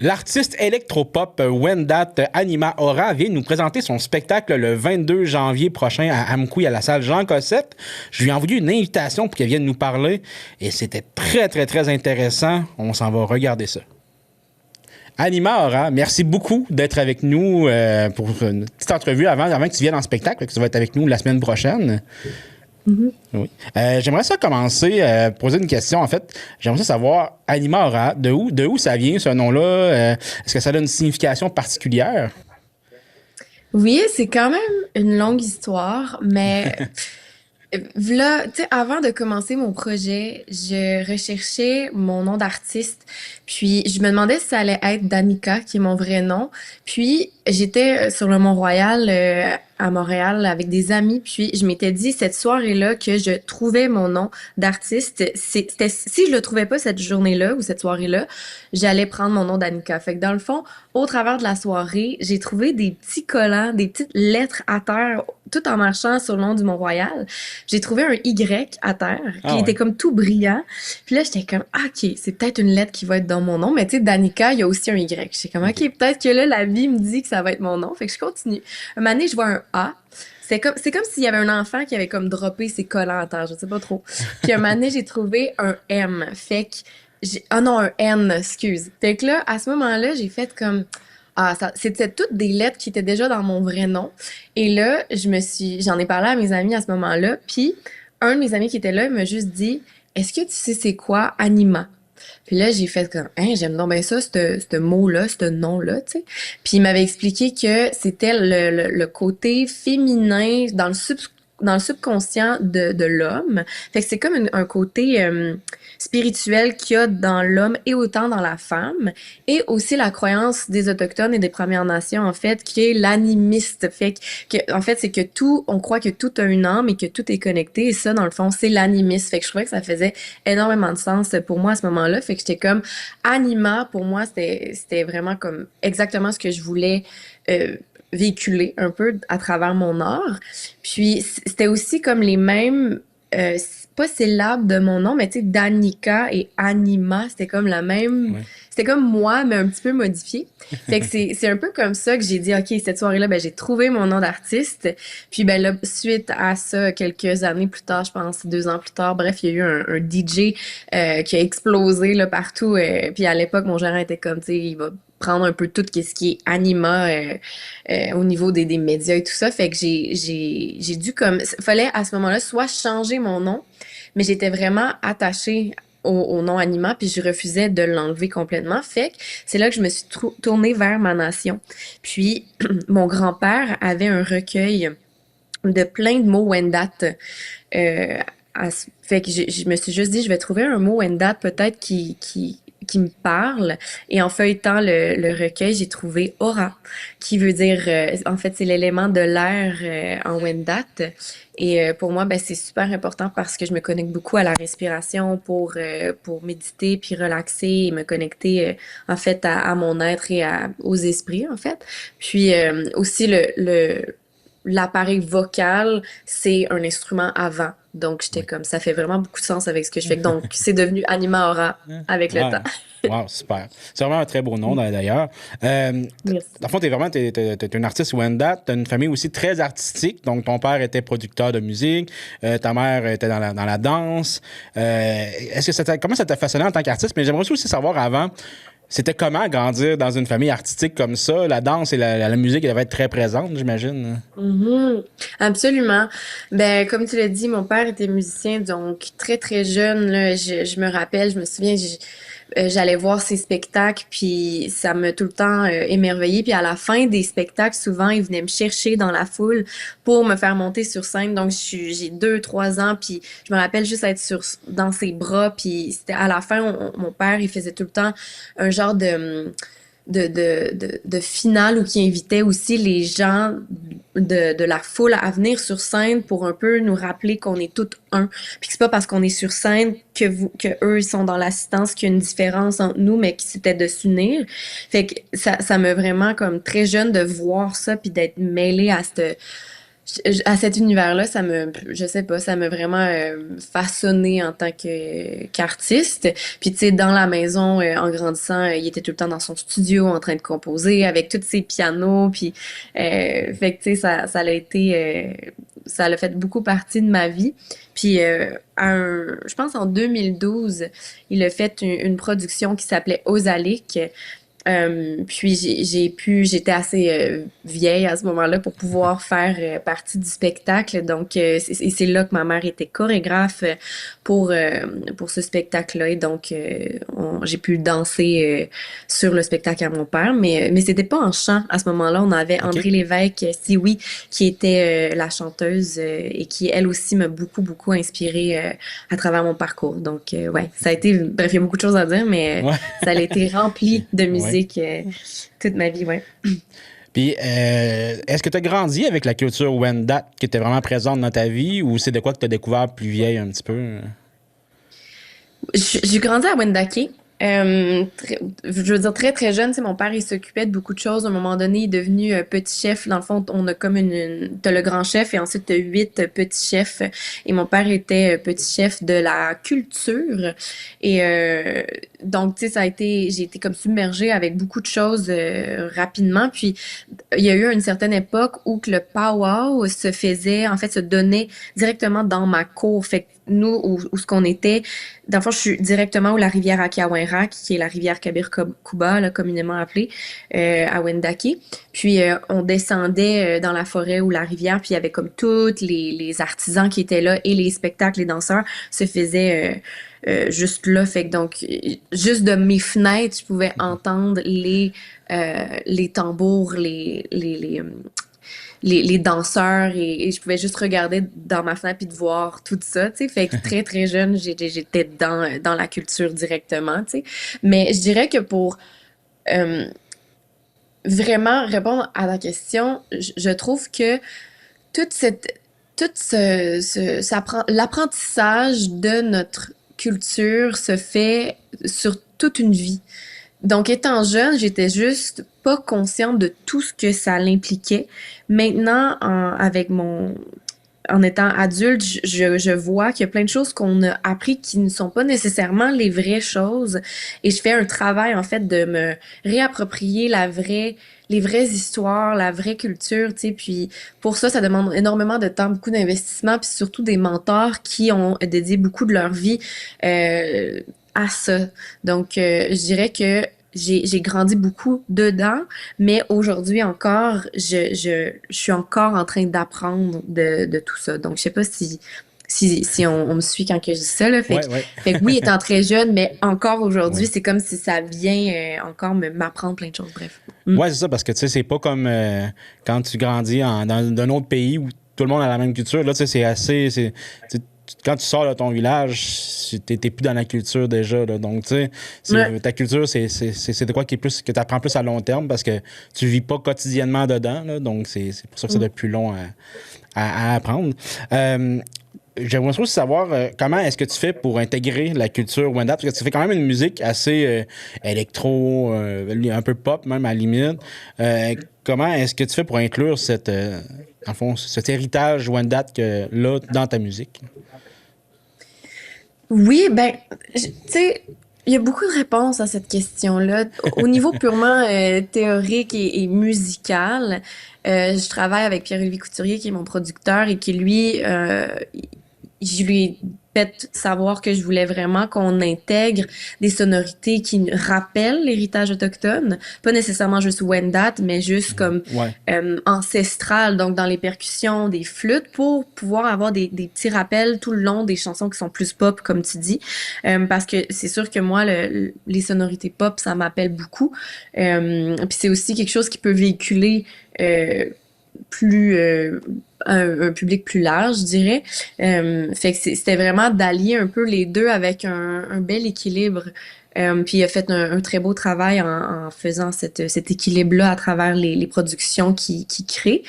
L'artiste électropop Wendat Anima Aura vient nous présenter son spectacle le 22 janvier prochain à Amkoui à la salle Jean Cossette. Je lui ai envoyé une invitation pour qu'elle vienne nous parler et c'était très, très, très intéressant. On s'en va regarder ça. Anima Aura, merci beaucoup d'être avec nous pour une petite entrevue avant que tu viennes en spectacle, que tu vas être avec nous la semaine prochaine. Mm-hmm. Oui. J'aimerais ça commencer, poser une question. En fait, j'aimerais ça savoir, Anima Aura, de où ça vient ce nom-là? Est-ce que ça a une signification particulière? Oui, c'est quand même une longue histoire, mais là, tu sais, avant de commencer mon projet, je recherchais mon nom d'artiste, puis je me demandais si ça allait être Danica, qui est mon vrai nom. Puis j'étais sur le Mont-Royal à Montréal avec des amis, puis je m'étais dit cette soirée-là que je trouvais mon nom d'artiste. C'était si je le trouvais pas cette journée-là ou cette soirée-là, j'allais prendre mon nom d'Annika. Fait que dans le fond, au travers de la soirée, j'ai trouvé des petits collants, des petites lettres à terre, tout en marchant sur le long du Mont-Royal. J'ai trouvé un Y à terre qui était comme tout brillant. Puis là, j'étais comme, OK, c'est peut-être une lettre qui va être dans mon nom. Mais tu sais, Danica, il y a aussi un Y. J'étais comme, OK, peut-être que là, la vie me dit que ça va être mon nom. Fait que je continue. Un moment donné, je vois un A. C'est comme s'il y avait un enfant qui avait comme droppé ses collants à terre. Je sais pas trop. Puis un moment donné, j'ai trouvé un M. Fait que non, un N, excuse. Fait que là, à ce moment-là, j'ai fait comme... Ah, c'était toutes des lettres qui étaient déjà dans mon vrai nom. Et là, j'en ai parlé à mes amis à ce moment-là. Puis, un de mes amis qui était là, il m'a juste dit, est-ce que tu sais c'est quoi Anima? Puis là, j'ai fait comme, hein, j'aime donc bien ça, ce mot-là, ce nom-là, tu sais. Puis il m'avait expliqué que c'était le côté féminin dans le subconscient de l'homme. Fait que c'est comme un côté spirituel qu'il y a dans l'homme et autant dans la femme. Et aussi la croyance des Autochtones et des Premières Nations, en fait, qui est l'animiste. Fait en fait, c'est que on croit que tout a une âme et que tout est connecté. Et ça, dans le fond, c'est l'animiste. Fait que je trouvais que ça faisait énormément de sens pour moi à ce moment-là. Fait que j'étais comme, Anima, pour moi, c'était vraiment comme exactement ce que je voulais véhiculer un peu à travers mon art. Puis c'était aussi comme les mêmes pas syllabes de mon nom, mais tu sais, Danica et Anima, c'était comme la même... Ouais. C'était comme moi, mais un petit peu modifié. Fait que c'est un peu comme ça que j'ai dit, OK, cette soirée-là, ben j'ai trouvé mon nom d'artiste. Puis ben là, suite à ça, quelques années plus tard, je pense 2 ans plus tard, bref, il y a eu un DJ qui a explosé là partout. Puis à l'époque, mon gérant était comme, tu sais, il va prendre un peu tout ce qui est anima au niveau des médias et tout ça. Fait que j'ai dû comme... Fallait à ce moment-là soit changer mon nom, mais j'étais vraiment attachée au nom Anima, puis je refusais de l'enlever complètement. Fait que c'est là que je me suis tournée vers ma nation. Puis mon grand-père avait un recueil de plein de mots Wendat. Fait que je me suis juste dit, je vais trouver un mot Wendat peut-être qui me parle. Et en feuilletant le recueil, j'ai trouvé aura, qui veut dire, en fait, c'est l'élément de l'air en Wendat. Et pour moi, ben, c'est super important parce que je me connecte beaucoup à la respiration pour méditer puis relaxer et me connecter, en fait, à mon être et aux esprits, en fait. Puis aussi, l'appareil vocal, c'est un instrument avant. Donc, j'étais comme, ça fait vraiment beaucoup de sens avec ce que je fais. Donc, c'est devenu Anima Aura avec le temps. Wow, super. C'est vraiment un très beau nom, d'ailleurs. Dans le fond, t'es un artiste Wendat. T'as une famille aussi très artistique. Donc, ton père était producteur de musique. Ta mère était dans la danse. Est-ce que comment ça t'a façonné en tant qu'artiste? Mais j'aimerais aussi savoir avant, c'était comment grandir dans une famille artistique comme ça? La danse et la musique, elle devait être très présente, j'imagine. Mm-hmm. Absolument. Ben, comme tu l'as dit, mon père était musicien, donc très, très jeune, là, je me rappelle, je me souviens, j'allais voir ses spectacles, puis ça m'a tout le temps émerveillée. Puis à la fin des spectacles, souvent, il venait me chercher dans la foule pour me faire monter sur scène. Donc, j'ai 2, 3 ans, puis je me rappelle juste être dans ses bras. Puis c'était à la fin, mon père, il faisait tout le temps un genre de finale où qui invitait aussi les gens de la foule à venir sur scène pour un peu nous rappeler qu'on est tous un. Puis que c'est pas parce qu'on est sur scène que eux ils sont dans l'assistance qu'il y a une différence entre nous, mais que c'était de s'unir. Fait que ça m'a vraiment comme très jeune de voir ça puis d'être mêlée À cet univers-là, je sais pas, ça m'a vraiment façonné en tant qu'artiste. Puis tu sais, dans la maison, en grandissant, il était tout le temps dans son studio en train de composer avec tous ses pianos. Puis fait que tu sais, ça l'a été, ça l'a fait beaucoup partie de ma vie. Puis je pense en 2012, il a fait une production qui s'appelait Ozalic. Puis j'étais assez vieille à ce moment-là pour pouvoir faire partie du spectacle. Donc, c'est là que ma mère était chorégraphe pour, euh, pour ce spectacle-là. Et donc, j'ai pu danser sur le spectacle à mon père. Mais c'était pas en chant à ce moment-là. On avait OK? André Lévesque, si oui, qui était la chanteuse et qui, elle aussi, m'a beaucoup, beaucoup inspirée à travers mon parcours. Donc, ouais, ça a été... Bref, il y a beaucoup de choses à dire, mais Ouais. ça a été rempli de Ouais. musique toute ma vie, ouais. Puis, est-ce que tu as grandi avec la culture Wendat qui était vraiment présente dans ta vie ou c'est de quoi que tu as découvert plus vieille un petit peu? J'ai grandi à Wendake. Je veux dire, très très jeune, tu sais, mon père, il s'occupait de beaucoup de choses. À un moment donné, il est devenu petit chef. Dans le fond, on a comme t'as le grand chef et ensuite t'as 8 petits chefs. Et mon père était petit chef de la culture. Et donc, tu sais, j'ai été comme submergée avec beaucoup de choses rapidement. Puis, il y a eu une certaine époque où que le powwow se faisait, en fait, se donnait directement dans ma cour. Fait que nous, où ce qu'on était, dans le fond, je suis directement où la rivière Akiawenrak, qui est la rivière Kabir-Kuba, là, communément appelée, à Wendake. Puis, on descendait dans la forêt ou la rivière, puis il y avait comme tous les artisans qui étaient là et les spectacles, les danseurs se faisaient juste là. Fait que donc, juste de mes fenêtres, je pouvais entendre les tambours, les danseurs et je pouvais juste regarder dans ma fenêtre puis de voir tout ça, tu sais. Fait que très, très jeune, j'étais dans la culture directement, tu sais. Mais je dirais que pour euh, vraiment répondre à la question, je trouve que toute cette, l'apprentissage de notre culture se fait sur toute une vie. Donc, étant jeune, j'étais juste pas consciente de tout ce que ça l'impliquait. Maintenant, en étant adulte, je vois qu'il y a plein de choses qu'on a appris qui ne sont pas nécessairement les vraies choses. Et je fais un travail, en fait, de me réapproprier les vraies histoires, la vraie culture, tu sais. Puis, pour ça, ça demande énormément de temps, beaucoup d'investissement, puis surtout des mentors qui ont dédié beaucoup de leur vie, à ça. Donc, je dirais que j'ai grandi beaucoup dedans, mais aujourd'hui encore, je suis encore en train d'apprendre de tout ça. Donc, je sais pas si on me suit quand que je dis ça, là. Ouais, ouais. Fait que oui, étant très jeune, mais encore aujourd'hui, Ouais. c'est comme si ça vient encore m'apprendre plein de choses. Bref. Mm. Ouais, c'est ça, parce que tu sais, c'est pas comme quand tu grandis dans un autre pays où tout le monde a la même culture. Là, tu sais, c'est assez. Quand tu sors de ton village, t'es plus dans la culture déjà. Là. Donc, tu sais, Ouais. ta culture, c'est de quoi qui est plus, que tu apprends plus à long terme parce que tu vis pas quotidiennement dedans. Là, donc, c'est pour ça que c'est de plus long à apprendre. J'aimerais aussi savoir comment est-ce que tu fais pour intégrer la culture Wendat, parce que tu fais quand même une musique assez électro, un peu pop même à la limite. Comment est-ce que tu fais pour inclure en fond, cet héritage Wendat là dans ta musique? Oui, ben, tu sais, il y a beaucoup de réponses à cette question-là. Au niveau purement théorique et musical, je travaille avec Pierre-Olivier Couturier, qui est mon producteur et qui, lui, je lui ai fait savoir que je voulais vraiment qu'on intègre des sonorités qui rappellent l'héritage autochtone, pas nécessairement juste Wendat, mais juste comme Ouais. ancestral, donc dans les percussions, des flûtes, pour pouvoir avoir des petits rappels tout le long des chansons qui sont plus pop, comme tu dis, parce que c'est sûr que moi, les sonorités pop, ça m'appelle beaucoup, puis c'est aussi quelque chose qui peut véhiculer plus un public plus large, je dirais. Fait que c'était vraiment d'allier un peu les deux avec un bel équilibre. Puis il a fait un très beau travail en faisant cet équilibre-là à travers les productions qu'il crée.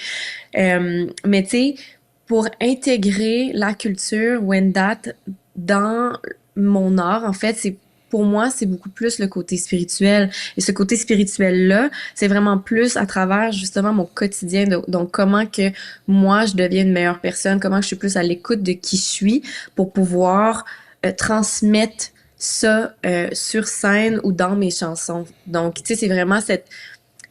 Mais tu sais, pour intégrer la culture Wendat dans mon art, en fait, c'est pour moi, c'est beaucoup plus le côté spirituel. Et ce côté spirituel-là, c'est vraiment plus à travers justement mon quotidien. Donc, comment que moi, je deviens une meilleure personne, comment que je suis plus à l'écoute de qui je suis pour pouvoir transmettre ça sur scène ou dans mes chansons. Donc, tu sais, c'est vraiment cette...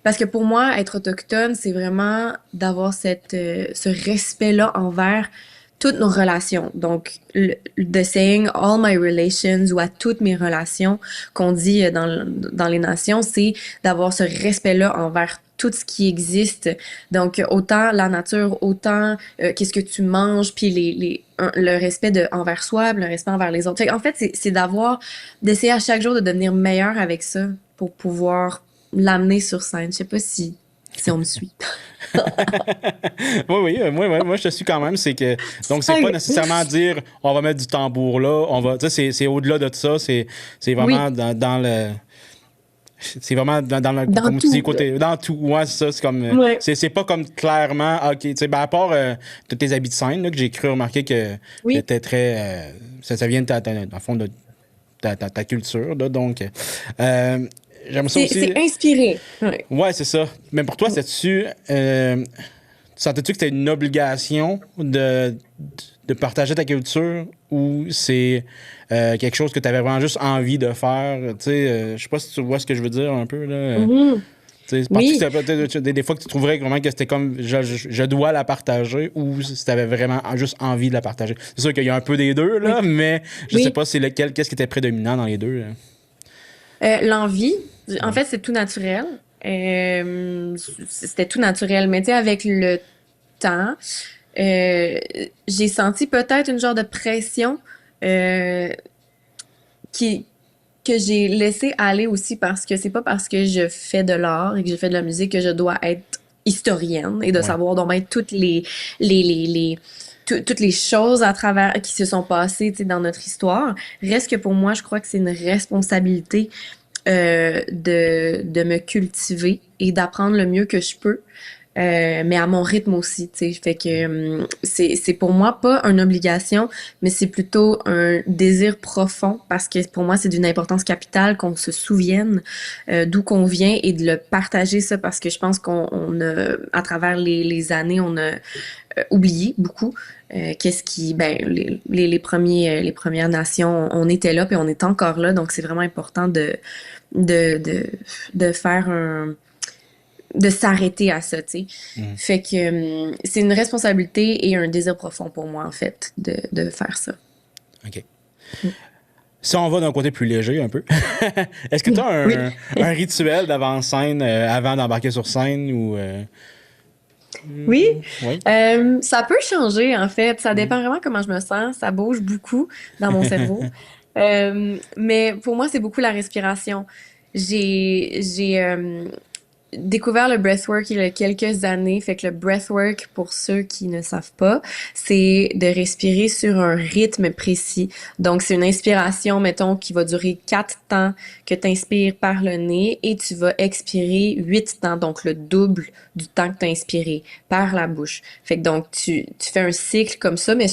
Parce que pour moi, être autochtone, c'est vraiment d'avoir ce respect-là envers toutes nos relations. Donc, the saying all my relations ou à toutes mes relations qu'on dit dans les nations, c'est d'avoir ce respect-là envers tout ce qui existe. Donc, autant la nature, autant qu'est-ce que tu manges, puis le respect envers soi, le respect envers les autres. Fait en fait, c'est d'essayer à chaque jour de devenir meilleur avec ça pour pouvoir l'amener sur scène. Je sais pas si on me suit. Oui, moi, je te suis quand même. C'est que, donc, c'est pas nécessairement dire on va mettre du tambour là, on va. Tu sais, c'est au-delà de ça. C'est vraiment dans le. C'est vraiment dans le Dans comme tu tout, dis, côté, dans tout. Ouais, c'est ça. C'est comme. Ouais. C'est pas comme clairement. OK, tu sais, ben, à part de tes habits de scène, là, que j'ai cru remarquer que Oui. t'étais très. Ça vient dans le fond de ta culture, là. Donc. J'aime ça aussi. C'est inspiré. Ouais, c'est ça. Mais pour toi, sentais-tu que c'était une obligation de partager ta culture ou c'est quelque chose que tu avais vraiment juste envie de faire? Tu sais, je sais pas si tu vois ce que je veux dire un peu, là. Mm-hmm. Oui. Des fois que tu trouverais vraiment que c'était comme je dois la partager ou si tu avais vraiment juste envie de la partager. C'est sûr qu'il y a un peu des deux, là, mais je sais pas c'est lequel, qu'est-ce qui était prédominant dans les deux, là. L'envie, en fait, c'est tout naturel. C'était tout naturel. Mais tu sais, avec le temps, j'ai senti peut-être une genre de pression qui que j'ai laissé aller aussi parce que c'est pas parce que je fais de l'art et que je fais de la musique que je dois être historienne et de savoir donc ben, toutes toutes les choses à travers qui se sont passées, tu sais, dans notre histoire. Reste que pour moi, je crois que c'est une responsabilité de me cultiver et d'apprendre le mieux que je peux. Mais à mon rythme aussi, tu sais. Fait que c'est pour moi pas une obligation, mais c'est plutôt un désir profond parce que pour moi c'est d'une importance capitale qu'on se souvienne d'où qu'on vient et de le partager ça parce que je pense qu'on a à travers les années on a oublié beaucoup qu'est-ce qui ben les premières nations on était là puis on est encore là donc c'est vraiment important de faire de s'arrêter à ça, tu sais. Fait que c'est une responsabilité et un désir profond pour moi, en fait, de faire ça. OK. Si on va d'un côté plus léger un peu, est-ce que tu as un rituel d'avant-scène avant d'embarquer sur scène ou... Oui, ça peut changer, en fait. Ça dépend vraiment comment je me sens. Ça bouge beaucoup dans mon cerveau. Mais pour moi, c'est beaucoup la respiration. J'ai découvert le breathwork il y a quelques années. Fait que le breathwork, pour ceux qui ne savent pas, c'est de respirer sur un rythme précis. Donc, c'est une inspiration, mettons, qui va durer 4 temps que tu inspires par le nez et tu vas expirer 8 temps, donc le double du temps que tu as inspiré par la bouche. Fait que donc, tu fais un cycle comme ça, mais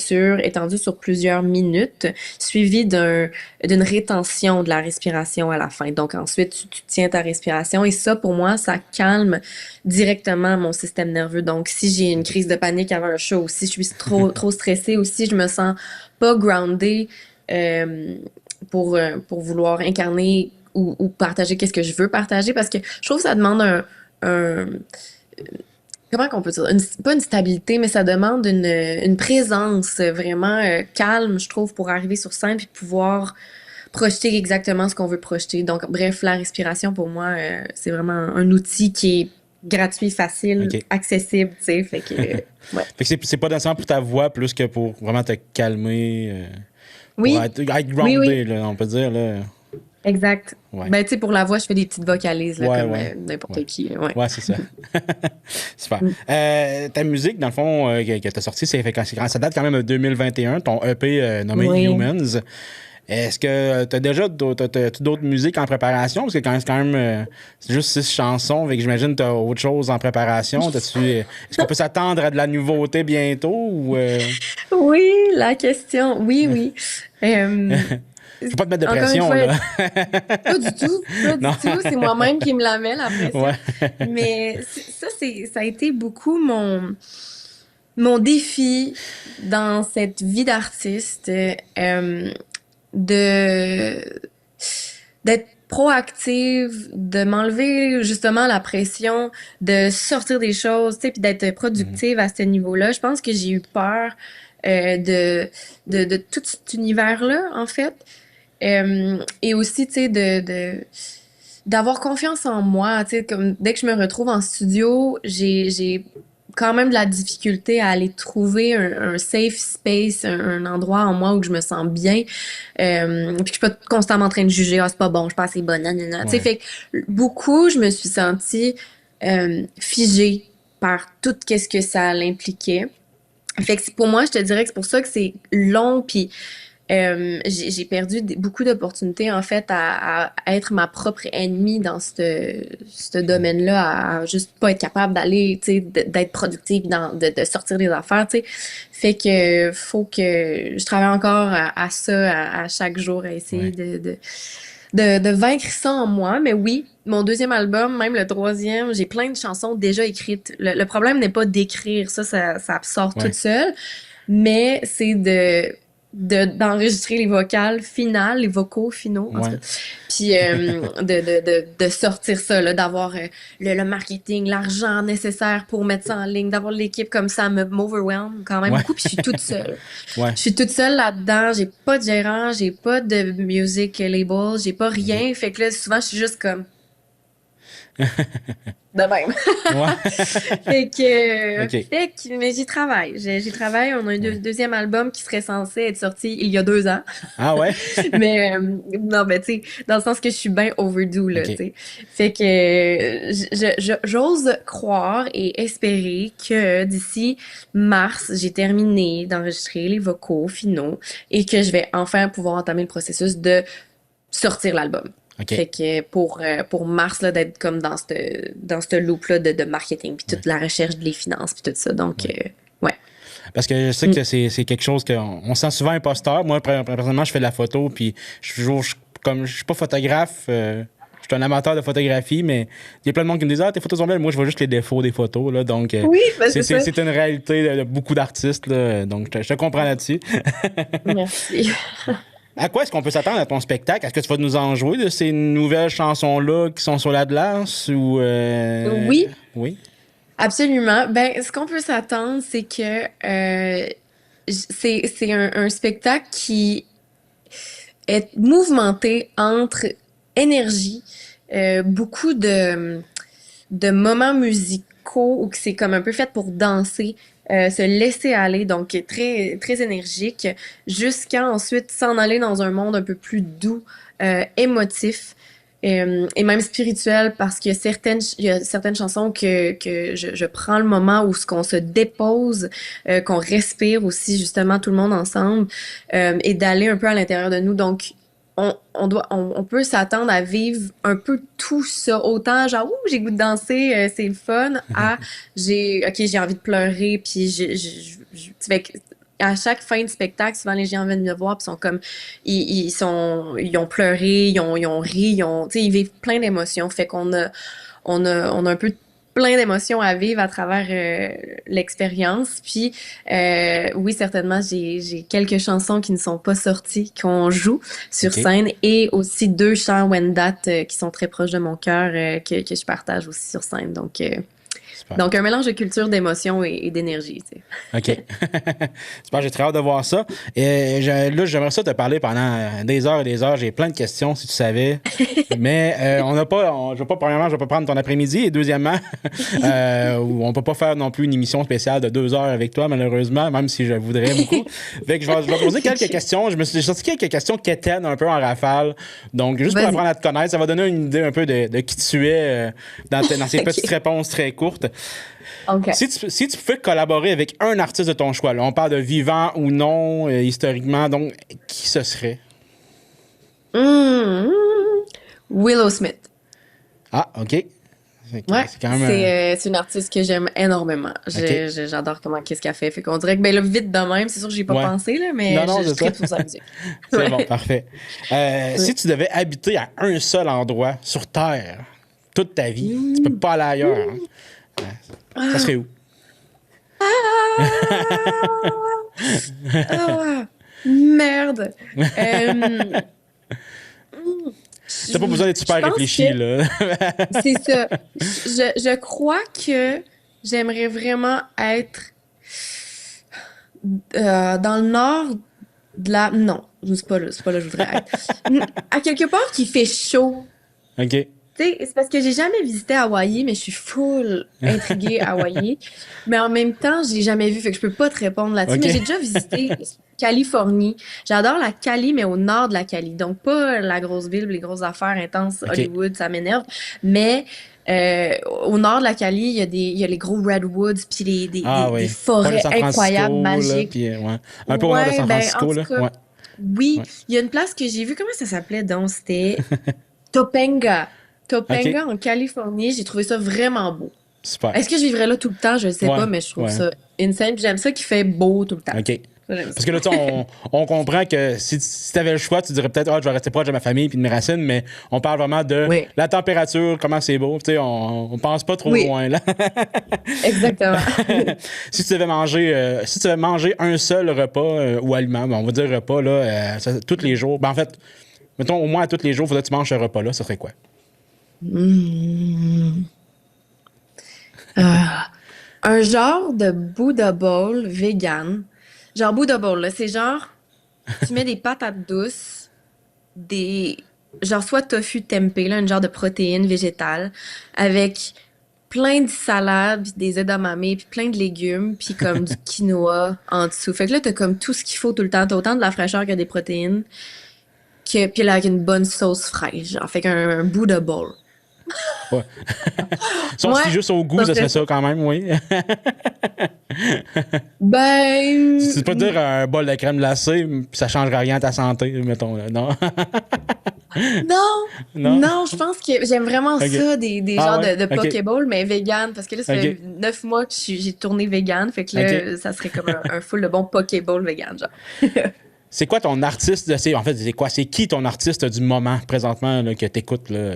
étendu sur plusieurs minutes, suivi d'une rétention de la respiration à la fin. Donc, ensuite, tu tiens ta respiration et ça, pour moi, ça calme directement mon système nerveux. Donc, si j'ai une crise de panique avant un show, si je suis trop stressée, ou si je me sens pas grounded pour vouloir incarner ou partager qu'est-ce que je veux partager, parce que je trouve que ça demande comment qu'on peut dire? Pas une stabilité, mais ça demande une présence vraiment calme, je trouve, pour arriver sur scène puis pouvoir projeter exactement ce qu'on veut projeter. Donc, bref, la respiration, pour moi, c'est vraiment un outil qui est gratuit, facile, accessible, tu sais. Fait que, ouais. Fait que c'est pas nécessairement pour ta voix plus que pour vraiment te calmer. Oui. Pour être grounded, oui. là, on peut dire, là. Exact. Ouais. Ben, tu sais, pour la voix, je fais des petites vocalises, là, comme n'importe qui. Ouais, c'est ça. Super. Ta musique, dans le fond, que t'as sortie, ça date quand même de 2021, ton EP nommé Humans. Est-ce que t'as déjà d'autres musiques en préparation? Parce que quand même c'est juste 6 chansons, fait que j'imagine que t'as autre chose en préparation. Est-ce qu'on peut s'attendre à de la nouveauté bientôt? Ou Oui, la question. Oui. Faut pas te mettre de Encore une pression, fois, là. pas du tout, pas du Non. tout. C'est moi-même qui me la mets, la pression. Ouais. Mais ça a été beaucoup mon défi dans cette vie d'artiste, de d'être proactive, de m'enlever justement la pression, de sortir des choses, tu sais, puis d'être Mhm. productive à ce niveau-là. Je pense que j'ai eu peur de tout cet univers-là, en fait. Et aussi, tu sais, d'avoir confiance en moi, tu sais, comme dès que je me retrouve en studio, j'ai quand même de la difficulté à aller trouver un safe space, un endroit en moi où je me sens bien. Puis que je suis pas constamment en train de juger, ah, c'est pas bon, je suis pas assez bonne, nanana. Tu sais, Ouais. fait que beaucoup, je me suis sentie figée par tout qu'est-ce que ça l'impliquait. Fait que pour moi, je te dirais que c'est pour ça que c'est long, puis j'ai perdu beaucoup d'opportunités, en fait, à être ma propre ennemie dans ce domaine-là, à juste pas être capable d'aller, tu sais, d'être productive, de sortir des affaires, tu sais. Fait que faut que je travaille encore à ça, à chaque jour, à essayer Ouais. de vaincre ça en moi. Mais oui, mon deuxième album, même le troisième, j'ai plein de chansons déjà écrites. Le problème n'est pas d'écrire, ça sort toute Ouais. seule, mais c'est d'enregistrer les vocales finales, les vocaux finaux, en tout cas. Ouais. Puis de sortir ça, là, d'avoir le marketing, l'argent nécessaire pour mettre ça en ligne, d'avoir l'équipe comme ça m'overwhelm quand même Ouais. beaucoup. Puis je suis toute seule. Ouais. Je suis toute seule là-dedans. J'ai pas de gérant, j'ai pas de music label, j'ai pas OK. rien. Fait que là, souvent, je suis juste comme de même. Ouais. OK. Mais j'y travaille. J'y travaille. On a un Ouais. deuxième album qui serait censé être sorti il y a 2 ans. Ah ouais? Mais non, ben tu sais, dans le sens que je suis bien overdue, là, tu OK. sais. Fait que j'ose croire et espérer que d'ici mars, j'ai terminé d'enregistrer les vocaux finaux et que je vais enfin pouvoir entamer le processus de sortir l'album. OK. Fait que pour mars, là, d'être comme dans ce loop-là de marketing, puis toute Ouais. la recherche des finances, puis tout ça. Donc, Ouais. ouais. Parce que je sais Mm. que c'est quelque chose qu'on on sent souvent imposteur. Moi, personnellement, je fais de la photo, puis comme je suis pas photographe, je suis un amateur de photographie, mais il y a plein de monde qui me disent ah, tes photos sont belles. Moi, je vois juste les défauts des photos. Là, donc, Oui, ben c'est ça. c'est une réalité de beaucoup d'artistes. Là, donc, je te comprends là-dessus. Merci. À quoi est-ce qu'on peut s'attendre à ton spectacle? Est-ce que tu vas nous en jouer de ces nouvelles chansons-là qui sont sur la glace? Ou Oui, oui? absolument. Ben, ce qu'on peut s'attendre, c'est que c'est un spectacle qui est mouvementé entre énergie, beaucoup de moments musicaux où que c'est comme un peu fait pour danser, se laisser aller, donc très très énergique, jusqu'à ensuite s'en aller dans un monde un peu plus doux, émotif. Et même spirituel parce il y a certaines chansons que je prends le moment où ce qu'on se dépose, qu'on respire aussi justement tout le monde ensemble, et d'aller un peu à l'intérieur de nous. Donc on peut s'attendre à vivre un peu tout ça, autant genre ouh j'ai goût de danser, c'est le fun, à j'ai envie de pleurer, puis fait que à chaque fin de spectacle, souvent les gens viennent me voir puis sont comme ils ont pleuré, ils ont ri, tu sais ils vivent plein d'émotions, fait on a un peu plein d'émotions à vivre à travers l'expérience. Puis oui, certainement, j'ai quelques chansons qui ne sont pas sorties, qu'on joue sur OK. scène, et aussi 2 chants Wendat qui sont très proches de mon cœur, que je partage aussi sur scène. Super. Donc un mélange de culture, d'émotion et d'énergie, tu sais. OK. Super, j'ai très hâte de voir ça. Et là, j'aimerais ça te parler pendant des heures et des heures. J'ai plein de questions, si tu savais. Mais on n'a pas, je vais pas, premièrement, je vais pas prendre ton après-midi. Et deuxièmement, on peut pas faire non plus une émission spéciale de 2 heures avec toi, malheureusement, même si je voudrais beaucoup. Fait que je vais poser quelques questions. Je me suis sorti quelques questions quétaines un peu en rafale. Donc, juste pour Vas-y. apprendre à te connaître, ça va donner une idée un peu de qui tu es dans ces OK. petites réponses très courtes. OK. Si tu pouvais collaborer avec un artiste de ton choix, là, on parle de vivant ou non, historiquement, donc qui ce serait? Hmm. Willow Smith. Ah, OK. Ouais, C'est quand même... c'est une artiste que j'aime énormément. OK. J'adore qu'est-ce qu'elle fait. Fait qu'on dirait que, ben là, vite de même, c'est sûr que j'y ai pas Ouais. pensé, là, Non, mais non, je c'est ça. tripe sur sa musique. C'est bon, Ouais. parfait. Si Ouais. tu devais habiter à un seul endroit sur Terre toute ta vie, tu peux Mmh. pas aller ailleurs, hein, ça Ah! serait où? Ah! Merde! Euh, T'as pas besoin d'être je super pense que réfléchi, là. c'est ça. Je crois que j'aimerais vraiment être dans le nord de la... Non, c'est pas là que je voudrais être. À quelque part qui fait chaud. OK. Tu sais, c'est parce que j'ai jamais visité Hawaï, mais je suis full intriguée à Hawaï. Mais en même temps, je l'ai jamais vu, fait que je peux pas te répondre là-dessus. Mais OK. j'ai déjà visité Californie. J'adore la Cali, mais au nord de la Cali. Donc pas la grosse ville, les grosses affaires intenses, OK. Hollywood, ça m'énerve. Mais au nord de la Cali, il y a les gros redwoods, puis Ah des oui. Pas de forêts San incroyables, Francisco, là, magiques. puis ouais. Un peu au nord de Ouais, San ben en Francisco, tout là. cas, Ouais. oui, Ouais. il y a une place que j'ai vue. Comment ça s'appelait donc? C'était Topanga. OK. Topanga en Californie, j'ai trouvé ça vraiment beau. Super. Est-ce que je vivrais là tout le temps? Je sais Ouais. pas, mais je trouve Ouais. ça insane. Puis j'aime ça qu'il fait beau tout le temps. OK. Ça, j'aime ça. Parce que là, tu sais, on comprend que si tu avais le choix, tu dirais peut-être, je vais rester proche de ma famille puis de mes racines, mais on parle vraiment de Oui, la température, comment c'est beau. Tu sais, on pense pas trop oui, loin, là. exactement. Si tu devais manger un seul repas ou aliment, ben, on va dire repas, là, tous les jours. Ben, en fait, mettons, au moins à tous les jours, il faudrait que tu manges ce repas-là. Ça serait quoi? Hmm. Ah. Un genre de Buddha bowl vegan. Genre Buddha bowl, là, c'est genre, tu mets des patates douces, des, genre soit tofu tempeh, là, une genre de protéine végétale, avec plein de salades, puis des edamame, puis plein de légumes, puis comme du quinoa en dessous. Fait que là, t'as comme tout ce qu'il faut tout le temps. T'as autant de la fraîcheur que des protéines, puis là, avec une bonne sauce fraîche, genre. Fait qu'un Buddha bowl. Ouais. Sauf si Ouais, juste au goût, ça ça serait serait ça. ça quand même, oui. Tu peux Ben, dire un bol de crème glacée, puis ça changerait rien à ta santé, mettons, là. Non? non, Non? non, je pense que j'aime vraiment OK. ça, des Ah genres ouais? de OK. Pokéball, mais vegan, parce que là, ça OK. fait 9 mois que j'ai tourné vegan, fait que OK. là, ça serait comme un full de bon Pokéball vegan, genre. C'est quoi ton artiste en fait, c'est quoi? C'est qui ton artiste du moment présentement là, que t'écoutes, là?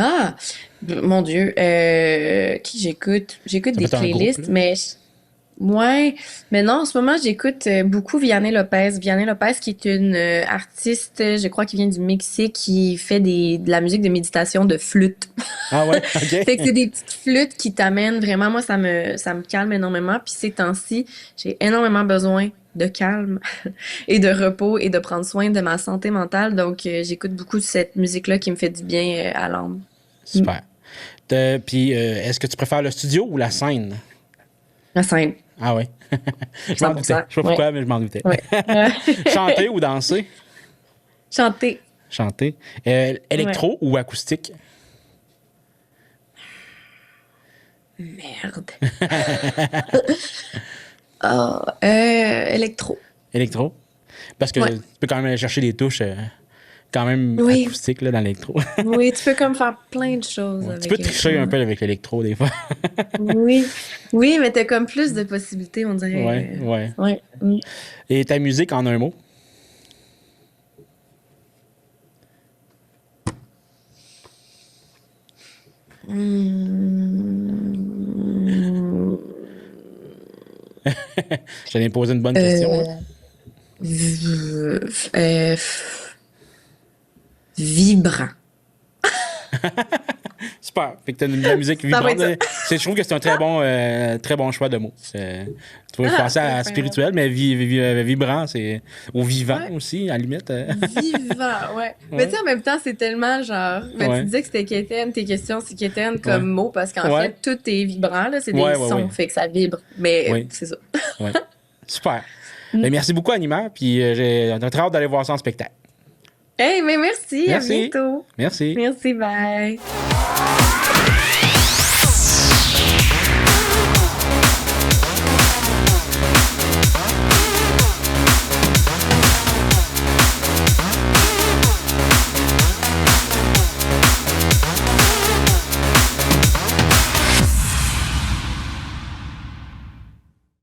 Ah, mon Dieu, qui j'écoute? J'écoute Ça peut des être un groupe, là. playlists, mais ouais, mais non, en ce moment, j'écoute beaucoup Vianney Lopez. Vianney Lopez, qui est une artiste, je crois, qui vient du Mexique, qui fait de la musique de méditation de flûte. Ah ouais? Fait que OK. c'est des petites flûtes qui t'amènent vraiment, moi, ça me calme énormément. Puis ces temps-ci, j'ai énormément besoin de calme et de repos et de prendre soin de ma santé mentale. Donc, j'écoute beaucoup de cette musique-là qui me fait du bien à l'âme. Mm. Super. Puis, est-ce que tu préfères le studio ou la scène? La scène, Ah ouais. Je m'en doutais. 100%. Je sais pas Ouais, pourquoi, mais je m'en doutais. ouais. Chanter ou danser? Chanter. Chanter. Ouais. Électro ou acoustique? Merde. Oh, électro. Électro? Parce que Ouais. tu peux quand même aller chercher des touches quand même Oui. acoustiques là, dans l'électro. Oui, tu peux comme faire plein de choses Ouais. Tu avec peux électro. tricher un peu avec l'électro des fois. Oui. Oui, mais t'as comme plus de possibilités, on Ouais, dirait. ouais. Ouais. Mm. Et ta musique en un mot? Hmm. Je t'ai posé une bonne question, là. Euh, euh, vibrant. Super. Fait que t'as de la musique Ça va vibrante. être ça. Je trouve que c'est un très bon choix de mots. Tu pourrais Ah, penser c'est à fin, ouais. spirituel, mais vibrant, c'est. Ou vivant Ouais. aussi, à la limite. Vivant, ouais. Mais tu Ouais. sais, en même temps, c'est tellement genre. Ben, tu Ouais. disais que c'était quétaine, tes questions, c'est quétaine Ouais. comme mot, parce qu'en Ouais. fait, tout est vibrant, là. C'est Ouais, des ouais, sons, ouais. fait que ça vibre. Mais Oui. c'est ça. Ouais. Super. Mm. Ben, merci beaucoup, Anima. Puis j'ai très hâte d'aller voir ça en spectacle. Hey, mais merci, à Merci. bientôt. Merci. Merci, bye.